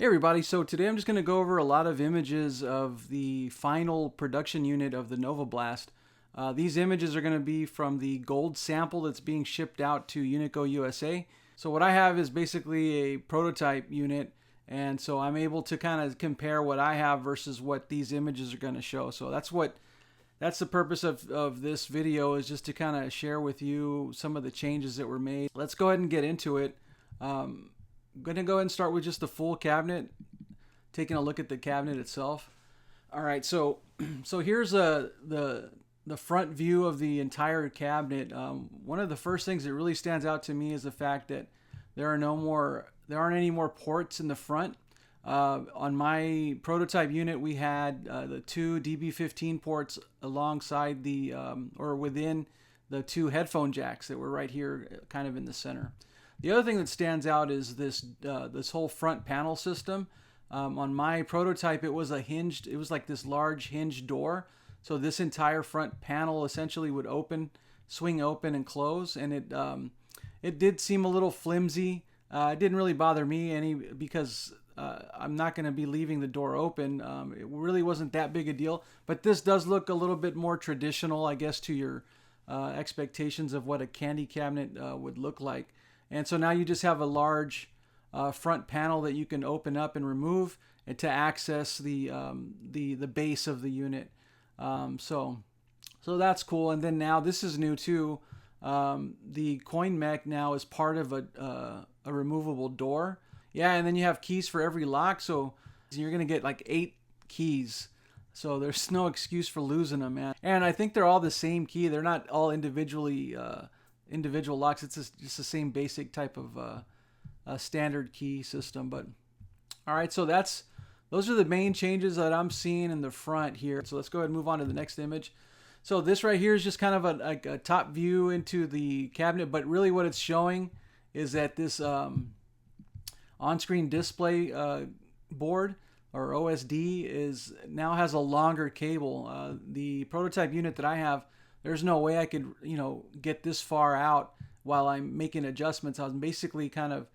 Hey everybody, so today I'm just going to go over a lot of images of the final production unit of the Nova Blast. These images are going to be from the gold sample that's being shipped out to UNICO USA. So what I have is basically a prototype unit, and so I'm able to kind of compare what I have versus what these images are going to show. So that's the purpose of this video, is just to kind of share with you some of the changes that were made. Let's go ahead and get into it. I'm going to go ahead and start with just the full cabinet, taking a look at the cabinet itself. All right, so here's the front view of the entire cabinet. One of the first things that really stands out to me is the fact that there aren't any more ports in the front. On my prototype unit, we had the two DB15 ports alongside the or within the two headphone jacks that were right here, kind of in the center. The other thing that stands out is this whole front panel system. On my prototype, it was like this large hinged door. So this entire front panel essentially would swing open and close, and it did seem a little flimsy. It didn't really bother me any because I'm not going to be leaving the door open. It really wasn't that big a deal, but this does look a little bit more traditional, I guess, to your expectations of what a candy cabinet would look like. And so now you just have a large front panel that you can open up and remove and to access the base of the unit. So that's cool. And then now this is new too. The coin mech now is part of a removable door. Yeah, and then you have keys for every lock. So you're gonna get like 8 keys. So there's no excuse for losing them, man. And I think they're all the same key. They're not all individual locks. It's just the same basic type of standard key system. But all right, so those are the main changes that I'm seeing in the front here. So let's go ahead and move on to the next image. So this right here is just kind of a top view into the cabinet, but really what it's showing is that this on-screen display board, or OSD, now has a longer cable. The prototype unit that I have, there's no way I could, get this far out while I'm making adjustments. I was basically kind of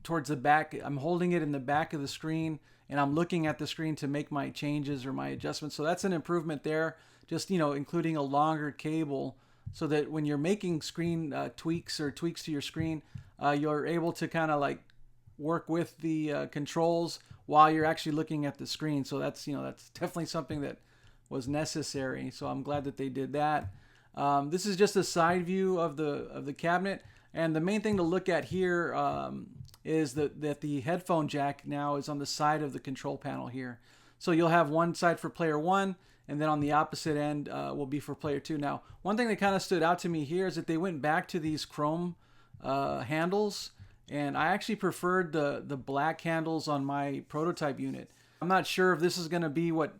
towards the back. I'm holding it in the back of the screen, and I'm looking at the screen to make my changes or my adjustments. So that's an improvement there, just, including a longer cable so that when you're making screen tweaks to your screen, you're able to kind of like work with the controls while you're actually looking at the screen. So that's definitely something that was necessary. So I'm glad that they did that. This is just a side view of the cabinet, and the main thing to look at here is that the headphone jack now is on the side of the control panel here. So you'll have one side for player 1, and then on the opposite end will be for player 2. Now, one thing that kind of stood out to me here is that they went back to these chrome handles, and I actually preferred the black handles on my prototype unit. I'm not sure if this is going to be what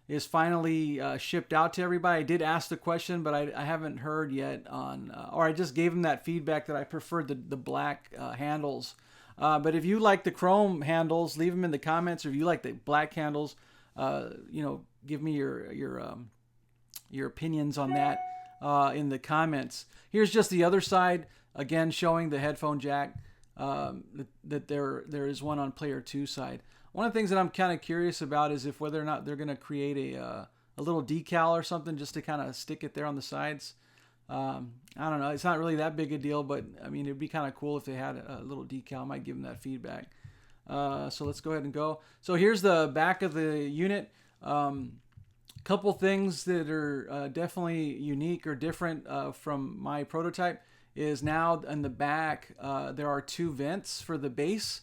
is finally shipped out to everybody. I did ask the question, but I haven't heard yet or I just gave them that feedback that I preferred the black handles. But if you like the chrome handles, leave them in the comments. Or if you like the black handles, give me your opinions on that in the comments. Here's just the other side, again showing the headphone jack. That there is one on player 2 side. One of the things that I'm kind of curious about is whether or not they're going to create a little decal or something just to kind of stick it there on the sides. I don't know. It's not really that big a deal, but I mean, it'd be kind of cool if they had a little decal. I might give them that feedback. So let's go ahead and go. So here's the back of the unit. Couple things that are definitely unique or different from my prototype is now in the back there are 2 vents for the base.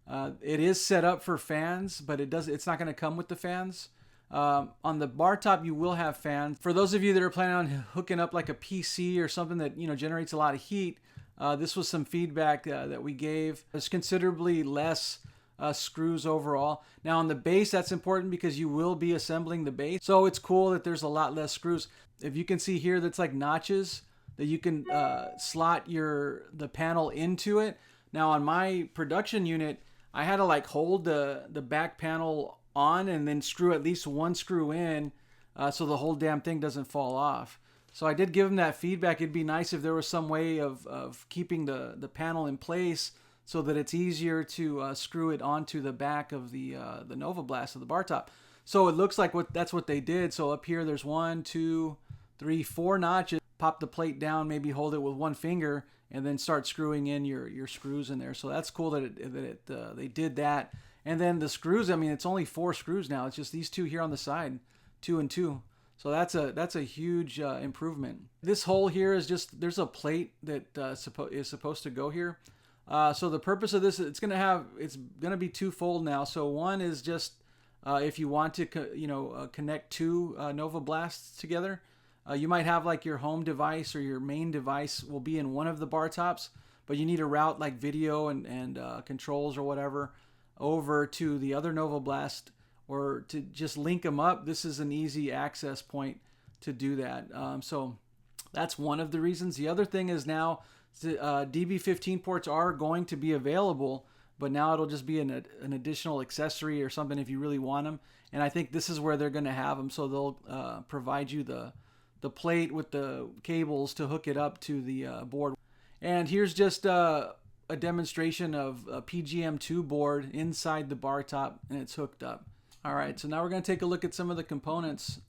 It is set up for fans, but it's not going to come with the fans. On the bar top, you will have fans. For those of you that are planning on hooking up like a PC or something that generates a lot of heat, this was some feedback that we gave. There's considerably less screws overall. Now on the base, that's important because you will be assembling the base. So it's cool that there's a lot less screws. If you can see here, that's like notches that you can slot the panel into it. Now on my production unit, I had to like hold the back panel on and then screw at least one screw in so the whole damn thing doesn't fall off. So I did give them that feedback. It'd be nice if there was some way of keeping the panel in place so that it's easier to screw it onto the back of the Nova Blast of the bar top. So it looks like that's what they did. So up here there's 1, 2, 3, 4 notches. Pop the plate down, maybe hold it with one finger, and then start screwing in your screws in there. So that's cool that they did that. And then the screws, I mean, it's only 4 screws now. It's just these 2 here on the side, 2 and 2. So that's a huge improvement. This hole here is just, there's a plate that is supposed to go here. So the purpose of this, it's gonna be twofold now. So one is just if you want to connect 2 Nova Blasts together. You might have like your home device or your main device will be in one of the bar tops, but you need to route like video and controls or whatever over to the other Nova Blast, or to just link them up. This is an easy access point to do that. So that's one of the reasons. The other thing is now DB15 ports are going to be available, but now it'll just be an additional accessory or something if you really want them. And I think this is where they're going to have them. So they'll provide you the plate with the cables to hook it up to the board. And here's just a demonstration of a PGM2 board inside the bar top, and it's hooked up. All right, so now we're going to take a look at some of the components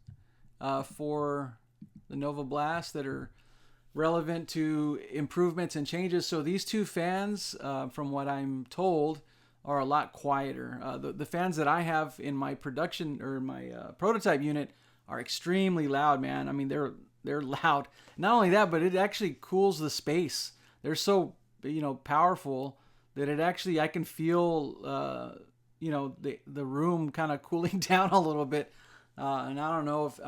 for the Nova Blast that are relevant to improvements and changes. So these 2 fans, from what I'm told, are a lot quieter. The fans that I have in my production or my prototype unit are extremely loud, man. I mean, they're loud. Not only that, but it actually cools the space. They're so powerful that it actually, I can feel the room kind of cooling down a little bit. And I don't know if,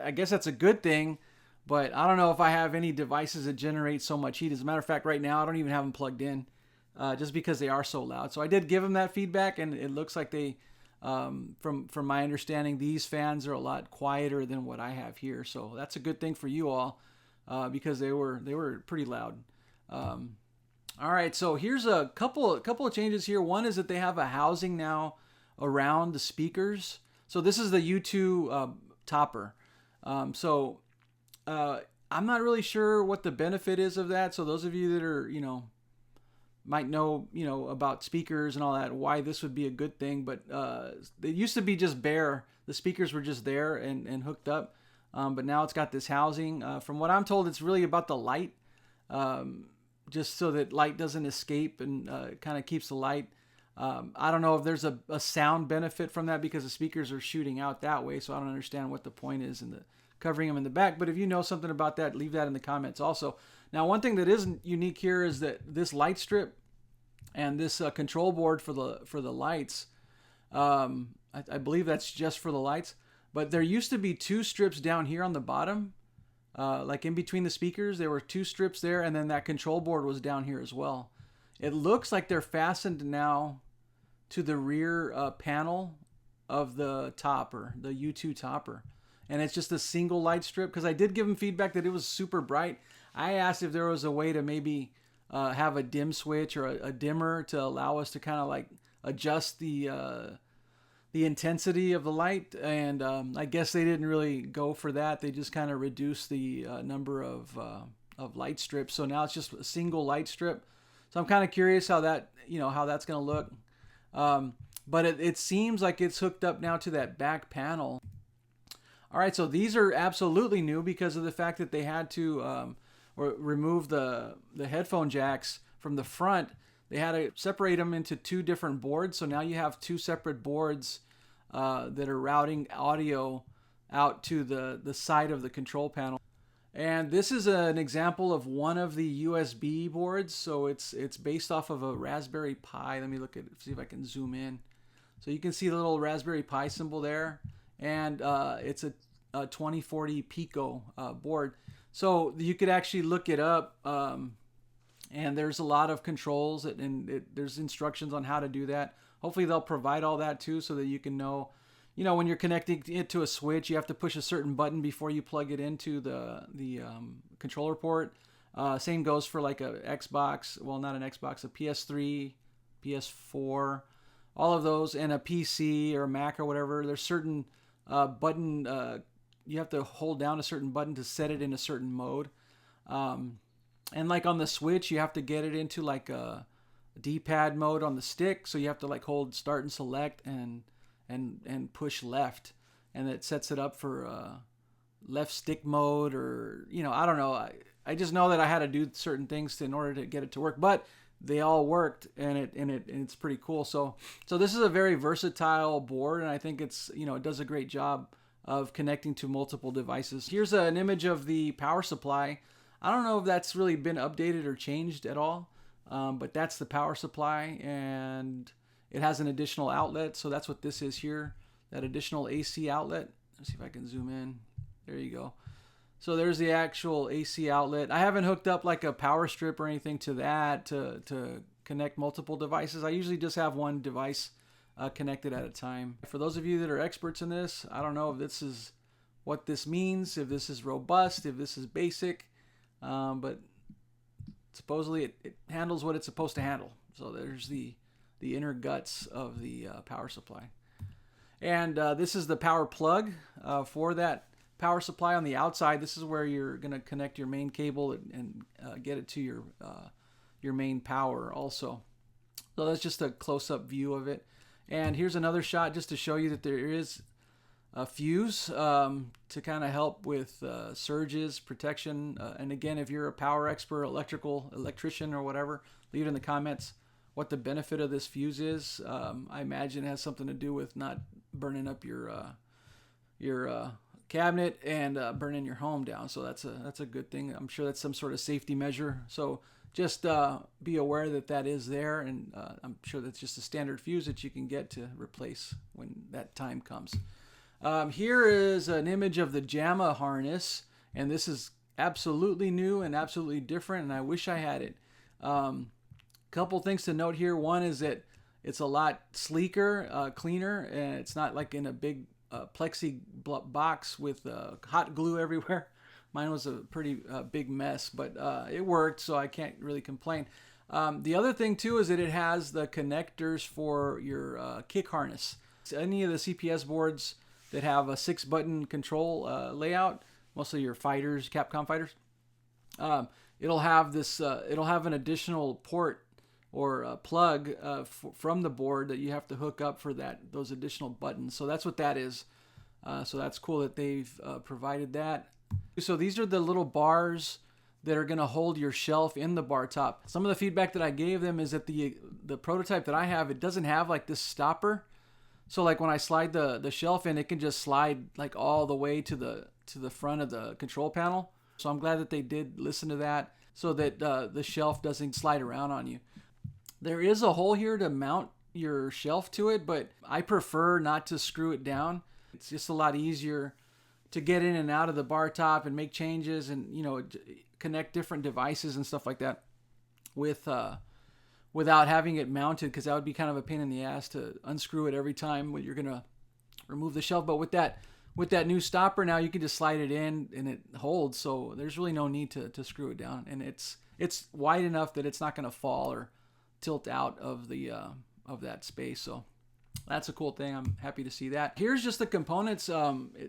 I guess that's a good thing, but I don't know if I have any devices that generate so much heat. As a matter of fact, right now I don't even have them plugged in, just because they are so loud. So I did give them that feedback, and it looks like they. From my understanding, these fans are a lot quieter than what I have here, so that's a good thing for you all, because they were pretty loud. All right, so here's a couple of changes here. One is that they have a housing now around the speakers. So this is the U2 topper. So I'm not really sure what the benefit is of that. So those of you that are might know about speakers and all that, why this would be a good thing, but it used to be just bare. The speakers were just there and hooked up, but now it's got this housing. From what I'm told, it's really about the light, just so that light doesn't escape, and kind of keeps the light. I don't know if there's a sound benefit from that, because the speakers are shooting out that way, so I don't understand what the point is in the covering them in the back. But if you know something about that, leave that in the comments also. Now, one thing that isn't unique here is that this light strip and this control board for the lights, I believe that's just for the lights, but there used to be 2 strips down here on the bottom, like in between the speakers. There were 2 strips there, and then that control board was down here as well. It looks like they're fastened now to the rear panel of the topper, the U2 topper, and it's just a single light strip, because I did give them feedback that it was super bright. I asked if there was a way to maybe have a dim switch or a dimmer to allow us to kind of like adjust the intensity of the light, and I guess they didn't really go for that. They just kind of reduced the number of light strips, so now it's just a single light strip. So I'm kind of curious how that how that's going to look. But it seems like it's hooked up now to that back panel. All right, so these are absolutely new because of the fact that they had to remove the headphone jacks from the front. They had to separate them into 2 different boards. So now you have 2 separate boards that are routing audio out to the side of the control panel. And this is an example of one of the USB boards. So it's based off of a Raspberry Pi. Let me look at it, see if I can zoom in. So you can see the little Raspberry Pi symbol there. And it's a 2040 Pico board. So you could actually look it up, and there's a lot of controls, and there's instructions on how to do that. Hopefully they'll provide all that too, so that you can know, when you're connecting it to a switch, you have to push a certain button before you plug it into the controller port. Same goes for like a Xbox, well, not an Xbox, a PS3, PS4, all of those, and a PC or a Mac or whatever. There's certain button, you have to hold down a certain button to set it in a certain mode. And like on the Switch, you have to get it into like a D-pad mode on the stick, so you have to like hold start and select and push left, and it sets it up for left stick mode, or I don't know. I just know that I had to do certain things in order to get it to work, but they all worked, and it's pretty cool. So this is a very versatile board, and I think it does a great job of connecting to multiple devices. Here's an image of the power supply. I don't know if that's really been updated or changed at all, but that's the power supply, and it has an additional outlet. So that's what this is here, that additional AC outlet. Let's see if I can zoom in. There you go. So there's the actual AC outlet. I haven't hooked up like a power strip or anything to that to connect multiple devices. I usually just have one device connected at a time. For those of you that are experts in this, I don't know if this is what this means, if this is robust, if this is basic, but supposedly it handles what it's supposed to handle. So there's the inner guts of the power supply. And this is the power plug for that power supply on the outside. This is where you're going to connect your main cable and get it to your main power also. So that's just a close-up view of it. And here's another shot just to show you that there is a fuse to kind of help with surges, protection. And again, if you're a power expert, electrician or whatever, leave it in the comments what the benefit of this fuse is. I imagine it has something to do with not burning up your cabinet and burning your home down. So that's a good thing. I'm sure that's some sort of safety measure. So just be aware that is there, and I'm sure that's just a standard fuse that you can get to replace when that time comes. Here is an image of the JAMA harness, and this is absolutely new and absolutely different, and I wish I had it. Couple things to note here. One is that it's a lot sleeker, cleaner, and it's not like in a big plexi box with hot glue everywhere. Mine was a pretty big mess, but it worked, so I can't really complain. The other thing too is that it has the connectors for your kick harness. Any of the CPS boards that have a 6-button control layout, mostly your fighters, Capcom fighters, it'll have this. It'll have an additional port or a plug from the board that you have to hook up for those additional buttons. So that's what that is. So that's cool that they've provided that. So these are the little bars that are going to hold your shelf in the bar top. Some of the feedback that I gave them is that the prototype that I have, it doesn't have like this stopper. So like when I slide the shelf in, it can just slide like all the way to the front of the control panel. So I'm glad that they did listen to that, so that the shelf doesn't slide around on you. There is a hole here to mount your shelf to it, but I prefer not to screw it down. It's just a lot easier to get in and out of the bar top and make changes and connect different devices and stuff like that without having it mounted, because that would be kind of a pain in the ass to unscrew it every time when you're gonna remove the shelf. But with that new stopper now, you can just slide it in and it holds, so there's really no need to screw it down, and it's wide enough that it's not going to fall or tilt out of that space. So that's a cool thing. I'm happy to see that. Here's just the components.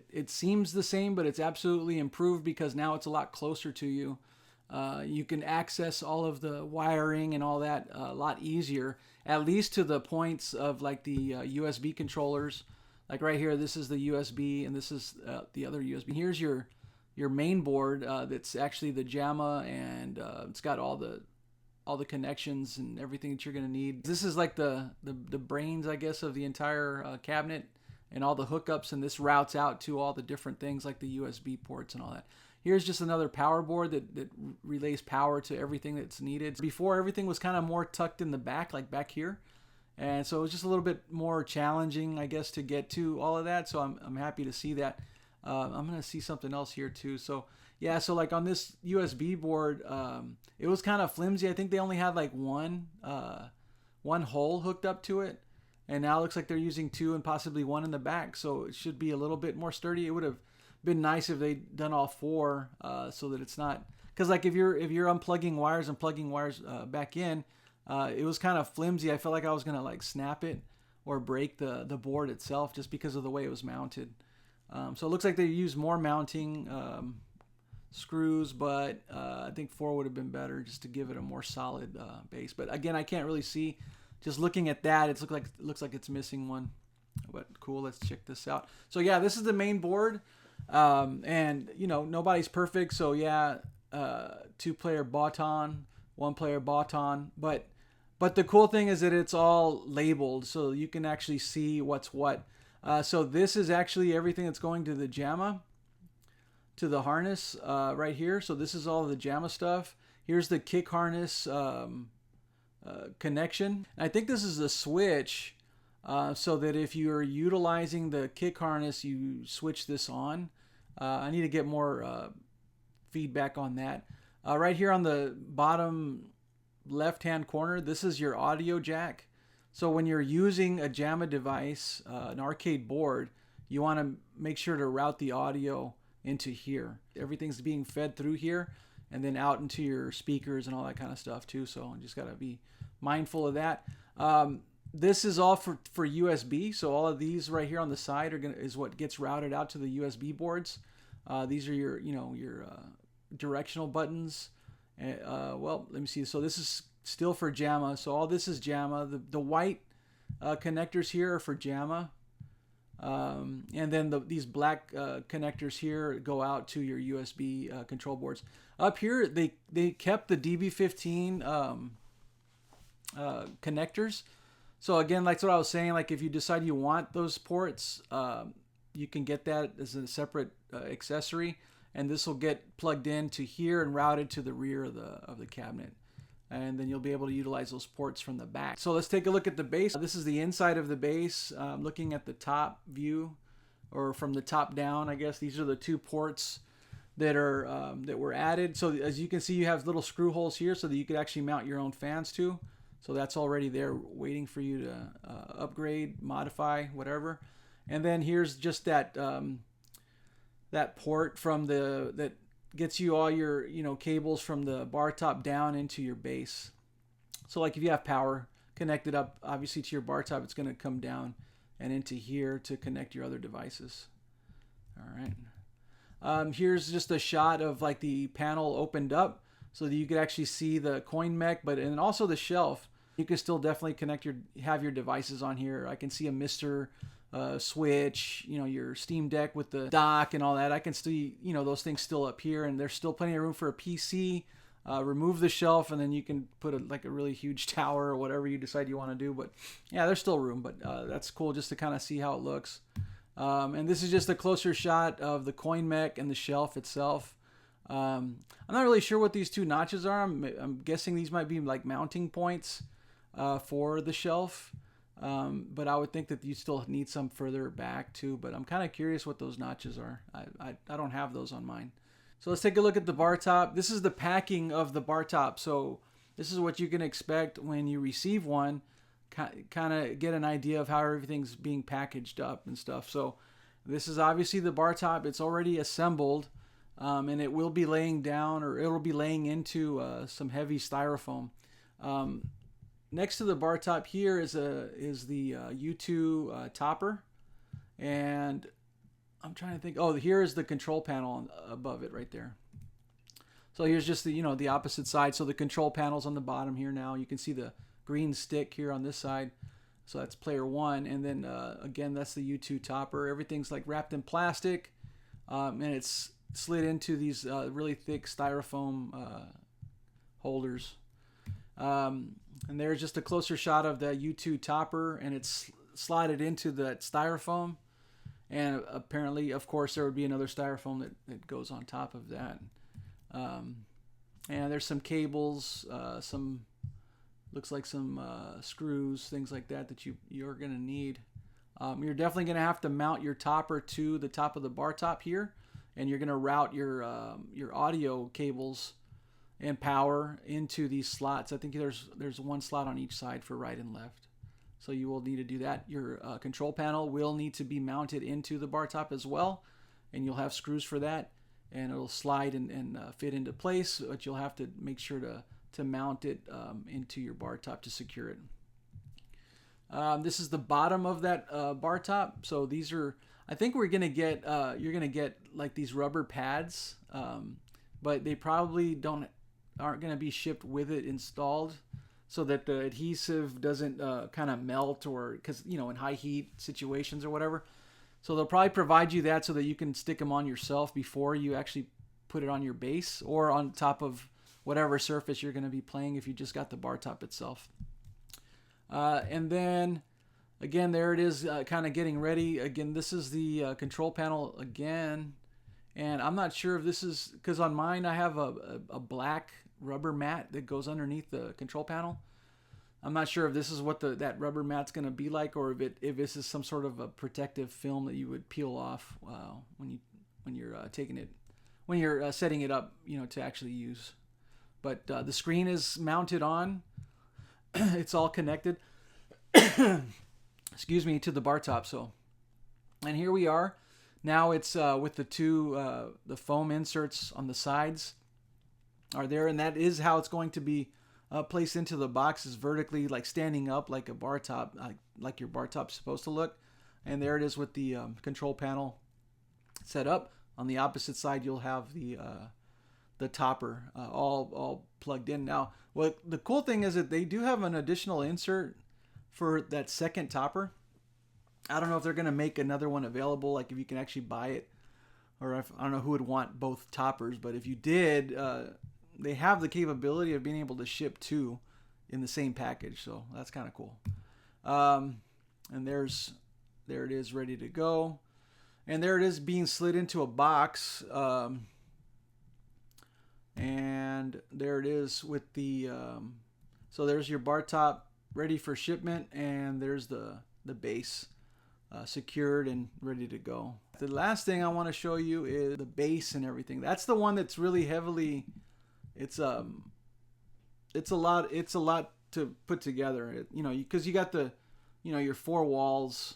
It seems the same, but it's absolutely improved because now it's a lot closer to you. You can access all of the wiring and all that a lot easier, at least to the points of like the USB controllers. Like right here, this is the USB, and this is the other USB. Here's your main board that's actually the JAMA, and it's got all the connections and everything that you're going to need. This is like the brains, I guess, of the entire cabinet and all the hookups, and this routes out to all the different things like the USB ports and all that. Here's just another power board that relays power to everything that's needed. Before, everything was kind of more tucked in the back, like back here. And so it was just a little bit more challenging, I guess, to get to all of that. So I'm happy to see that. I'm going to see something else here too. So yeah, so like on this USB board, it was kind of flimsy. I think they only had like one hole hooked up to it. And now it looks like they're using 2 and possibly 1 in the back. So it should be a little bit more sturdy. It would have been nice if they'd done all 4 so that it's not... Because like if you're unplugging wires and plugging wires back in, it was kind of flimsy. I felt like I was going to like snap it or break the board itself just because of the way it was mounted. So it looks like they use more mounting. screws, but I think 4 would have been better just to give it a more solid base. But again, I can't really see. Just looking at that, it looks like it's missing one. But cool, let's check this out. So yeah, this is the main board, and you know, nobody's perfect. So yeah, 2-player baton, 1-player baton, but the cool thing is that it's all labeled, so you can actually see what's what. So this is actually everything that's going to the JAMA, to the harness right here. So this is all the JAMA stuff. Here's the kick harness connection. And I think this is a switch, so that if you're utilizing the kick harness, you switch this on. I need to get more feedback on that. Right here on the bottom left-hand corner, this is your audio jack. So when you're using a JAMA device, an arcade board, you want to make sure to route the audio into here. Everything's being fed through here and then out into your speakers and all that kind of stuff too. So you just got to be mindful of that. This is all for USB. So all of these right here on the side is what gets routed out to the USB boards. These are your directional buttons. Well, let me see. So this is still for JAMA. So all this is JAMA. The white connectors here are for JAMA. And then these black connectors here go out to your USB control boards. Up here, they kept the DB15 connectors. So again, like what I was saying, like if you decide you want those ports, you can get that as a separate accessory, and this will get plugged into here and routed to the rear of the cabinet. And then you'll be able to utilize those ports from the back. So let's take a look at the base. This is the inside of the base. Looking at the top view, or from the top down, I guess these are the 2 ports that are that were added. So as you can see, you have little screw holes here so that you could actually mount your own fans to. So that's already there waiting for you to upgrade, modify, whatever. And then here's just that that port from that gets you all your cables from the bar top down into your base. So like if you have power connected up obviously to your bar top, it's going to come down and into here to connect your other devices. All right. Here's just a shot of like the panel opened up so that you could actually see the coin mech, and also the shelf. You can still definitely have your devices on here. I can see a Mister Switch, your Steam Deck with the dock and all that. I can see, those things still up here, and there's still plenty of room for a PC. Remove the shelf, and then you can put a really huge tower or whatever you decide you want to do. But yeah, there's still room, but that's cool just to kind of see how it looks. And this is just a closer shot of the coin mech and the shelf itself. I'm not really sure what these 2 notches are. I'm guessing these might be like mounting points for the shelf. But I would think that you still need some further back too, but I'm kind of curious what those notches are. I don't have those on mine. So let's take a look at the bar top. This is the packing of the bar top. So this is what you can expect when you receive one, kind of get an idea of how everything's being packaged up and stuff. So this is obviously the bar top. It's already assembled, and it will be laying down, or it will be laying into some heavy styrofoam. Next to the bar top here is the U2 topper, and I'm trying to think. Oh, here is the control panel above it right there. So here's just the opposite side. So the control panel's on the bottom here now. You can see the green stick here on this side. So that's player 1, and then again that's the U2 topper. Everything's like wrapped in plastic, and it's slid into these really thick styrofoam holders. And there's just a closer shot of the U2 topper, and it's slotted into that styrofoam. And apparently, of course, there would be another styrofoam that goes on top of that. And there's some cables, looks like some screws, things like that you're going to need. You're definitely going to have to mount your topper to the top of the bar top here, and you're going to route your audio cables and power into these slots. I think there's 1 slot on each side for right and left. So you will need to do that. Your control panel will need to be mounted into the bar top as well, and you'll have screws for that, and it'll slide and fit into place, but you'll have to make sure to mount it into your bar top to secure it. This is the bottom of that bar top. So these are, I think we're gonna get you're gonna get like these rubber pads but they probably aren't going to be shipped with it installed, so that the adhesive doesn't kind of melt, or because in high heat situations or whatever. So they'll probably provide you that so that you can stick them on yourself before you actually put it on your base or on top of whatever surface you're going to be playing if you just got the bar top itself. And then again, there it is, kind of getting ready. Again, this is the control panel again. And I'm not sure if this is, because on mine I have a black rubber mat that goes underneath the control panel. I'm not sure if this is what that rubber mat's going to be like, or if this is some sort of a protective film that you would peel off when you're setting it up, to actually use. But the screen is mounted on. It's all connected. Excuse me, to the bar top. So, and here we are. Now it's with the foam inserts on the sides are there, and that is how it's going to be placed into the box, is vertically, like standing up like a bar top, like your bar top's supposed to look. And there it is with the control panel set up. On the opposite side, you'll have the topper all plugged in. Now, what the cool thing is that they do have an additional insert for that second topper. I don't know if they're going to make another one available, like if you can actually buy it, or I don't know who would want both toppers, but if you did, they have the capability of being able to ship two in the same package, so that's kind of cool. And there it is, ready to go, and there it is being slid into a box, and there it is with the so there's your bar top ready for shipment, and there's the base secured and ready to go. The last thing I want to show you is the base and everything. That's the one that's really heavily, it's a lot to put together, because you got the your four walls,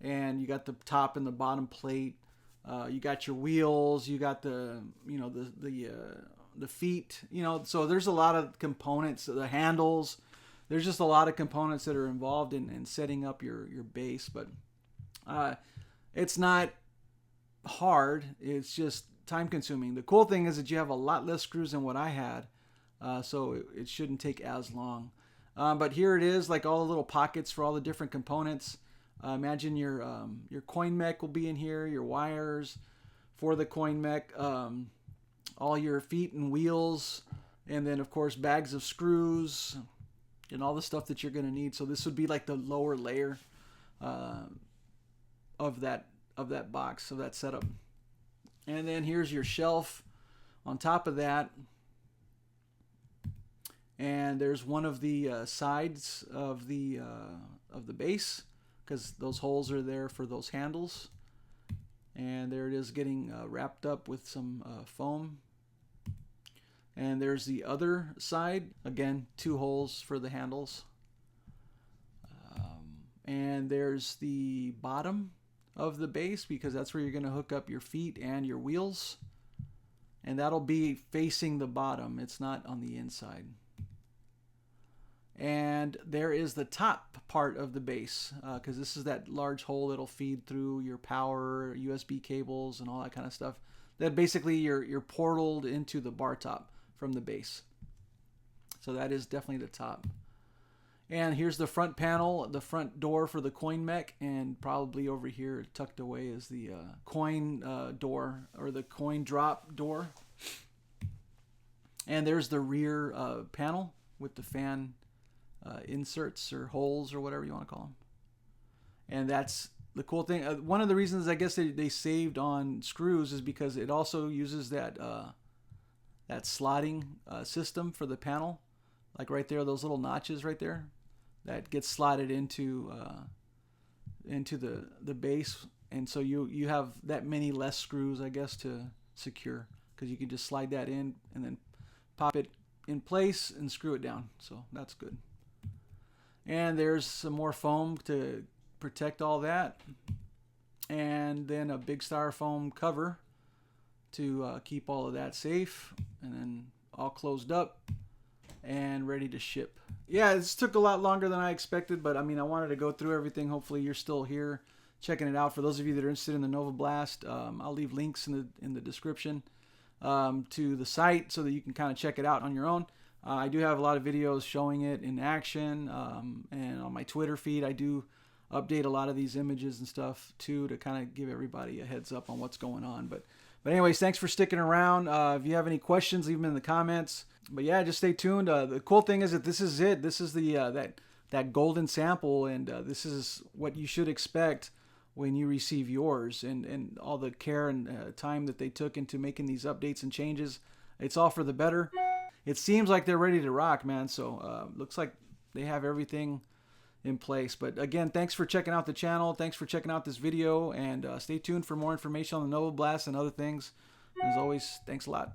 and you got the top and the bottom plate, you got your wheels, you got the the feet, so there's a lot of components, the handles. There's just a lot of components that are involved in setting up your base, but it's not hard. It's just time consuming. The cool thing is that you have a lot less screws than what I had, so it shouldn't take as long. But here it is, like all the little pockets for all the different components. Imagine your coin mech will be in here, your wires for the coin mech, all your feet and wheels, and then of course bags of screws and all the stuff that you're going to need. So this would be like the lower layer of that box, of that setup. And then here's your shelf on top of that, and there's one of the sides of the base, because those holes are there for those handles. And there it is, getting wrapped up with some foam. And there's the other side, again, 2 holes for the handles. And there's the bottom of the base, because that's where you're going to hook up your feet and your wheels. And that'll be facing the bottom. It's not on the inside. And there is the top part of the base, because this is that large hole that'll feed through your power, USB cables, and all that kind of stuff. That basically you're portaled into the bar top from the base. So that is definitely the top. And here's the front panel, the front door for the coin mech, and probably over here tucked away is the coin door, or the coin drop door. And there's the rear panel with the fan inserts or holes or whatever you want to call them. And that's the cool thing. One of the reasons I guess they saved on screws is because it also uses that slotting system for the panel, like right there, those little notches right there, that gets slotted into the base, and so you have that many less screws, I guess, to secure, because you can just slide that in and then pop it in place and screw it down. So that's good. And there's some more foam to protect all that, and then a big styrofoam cover to keep all of that safe, and then all closed up and ready to ship. Yeah, this took a lot longer than I expected, but I mean, I wanted to go through everything. Hopefully you're still here checking it out. For those of you that are interested in the Nova Blast, I'll leave links in the description. to the site so that you can kind of check it out on your own. I do have a lot of videos showing it in action, and on my Twitter feed I do update a lot of these images and stuff too, to kind of give everybody a heads up on what's going on. But anyways, thanks for sticking around. If you have any questions, leave them in the comments. But yeah, just stay tuned. The cool thing is that this is it. This is the that golden sample, and this is what you should expect when you receive yours, and all the care and time that they took into making these updates and changes. It's all for the better. It seems like they're ready to rock, man. So looks like they have everything in place. But again, thanks for checking out the channel. Thanks for checking out this video, and stay tuned for more information on the Nova Blast and other things. As always, thanks a lot.